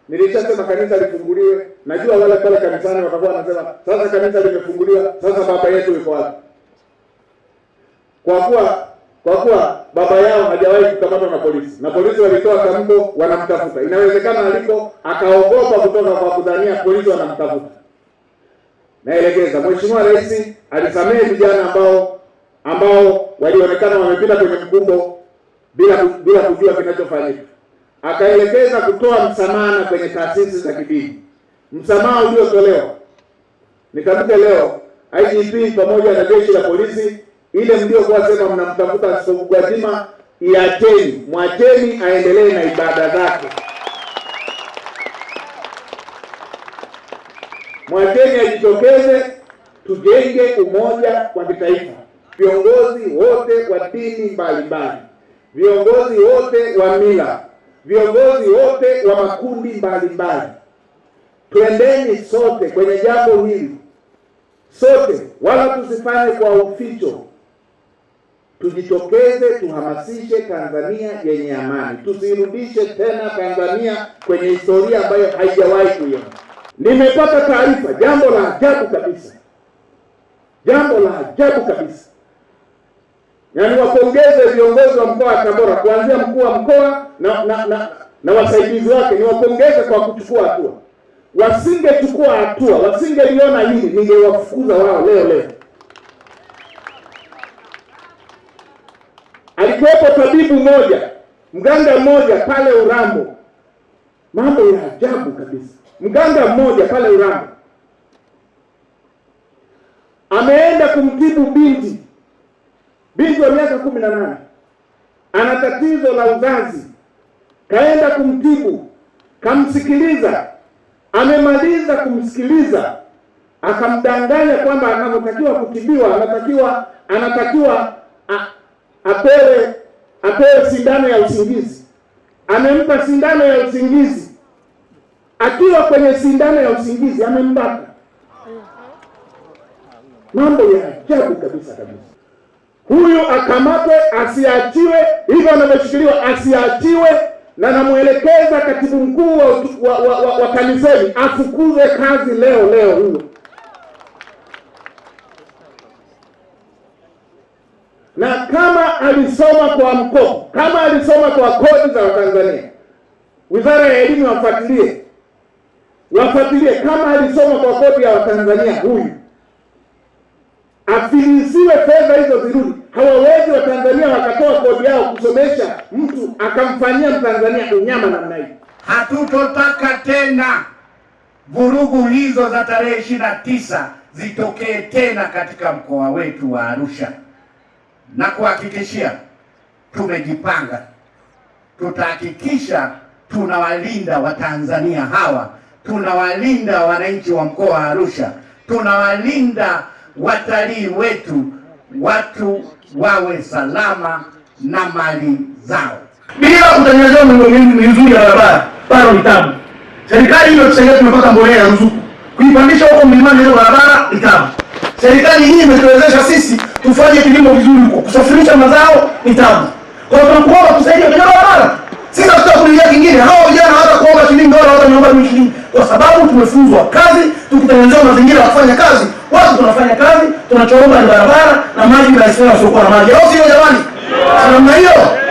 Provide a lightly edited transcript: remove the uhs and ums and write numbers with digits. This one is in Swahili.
Nilishasema kanisa lifunguliwe. Najua wale pale kanisani watakuwa wanasema sasa kanisa limefunguliwa, sasa baba yetu yuko wapi? Kwa kuwa baba yao hajawahi kukamatwa na polisi. Na polisi walitoa tamko wanamtafuta. Inawezekana aliko akaogopa kutoka kwa kudhania polisi wanamtafuta. Naelekeza Mheshimiwa Rais alisamehe vijana ambao walionekana wamepita kwenye mkumbo bila kujua kinachofanyika. Akaelekeza kutoa msamaha kwenye taasisi za kidini. Msamaha uliotolewa, nikamke leo IGP pamoja na jeshi la polisi, ile mliokuwa sema mnamtafuta Askofu Gwajima, iacheni, mwacheni aendelee na ibada zake. Mwacheni ajitokeze, tujenge umoja wa kitaifa. Viongozi wote wa dini mbalimbali, viongozi wote wa mila, viongozi wote wa makundi mbalimbali, twendeni sote kwenye jambo hili. Sote, wala tusifanye kwa uficho. Tujitokeze, tuhamasishe Tanzania yenye amani. Tusirudishe tena Tanzania kwenye historia ambayo haijawahi kuiona. Nimepata taarifa, jambo la ajabu kabisa. Jambo la ajabu kabisa. Yaani wapongeze viongozi wa mkoa wa Tabora, kuanzia mkuu wa mkoa na wasaidizi wake, ni wapongeze kwa kuchukua hatua. Wasingechukua hatua, wasingeliona hili, ningewafukuza wao leo. Alikuwepo tabibu mmoja, mganga mmoja pale Urambo. Mambo ya ajabu kabisa. Mganga mmoja pale Urambo ameenda kumtibu binti wa miaka 18, ana tatizo la uzazi. Kaenda kumtibu, kamsikiliza, amemaliza kumsikiliza, akamdanganya kwamba anatakiwa kutibiwa, anatakiwa apewe sindano ya usingizi. Amempa sindano ya usingizi. Akiwa kwenye sindano ya usingizi amembaka. Mambo ya ajabu kabisa. Huyu akamatwe, asiachiwe, hivyo anavyoshikiliwa asiachiwe, na namuelekeza katibu mkuu wa kanisani afukuzwe kazi leo huyo. Na kama alisoma kwa mkopo, kama alisoma kwa kodi za Tanzania, Wizara ya Elimu wafuatilie kama alisoma kwa kodi ya Tanzania, huyu afilisiwe, fedha hizo zirudi. Hawawezi Watanzania wakatoa kodi yao kusomesha mtu akamfanyia Mtanzania unyama namna hii. Hatutotaka tena vurugu hizo za tarehe 29 zitokee tena katika mkoa wetu wa Arusha. Na kuhakikishia tumejipanga, tutahakikisha tunawalinda Watanzania hawa, tunawalinda wananchi wa mkoa wa Arusha, tunawalinda watalii wetu, watu wawe salama na mali zao. Bila kutengeneza miundombinu mizuri ya barabara, bado ni tabu. Serikali hiyo tusaidia, tumepata mbolea ya ruzuku. Kuipandisha huko mlimani hiyo barabara ni tabu. Serikali hii imetuwezesha sisi tufanye kilimo vizuri huko. Kusafirisha mazao ni tabu. Kwa hiyo tunakuomba tusaidie kwenye barabara. Sisi tutakulia kingine. Hao vijana hata kuomba shilingi dola hata niomba shilingi. Kwa sababu tumefunzwa kazi, tukitengeneza mazingira ya kufanya kazi, watu tunafanya kazi, tunachoomba ni barabara na maji na sio na maji. Au sio jamani? Namna hiyo.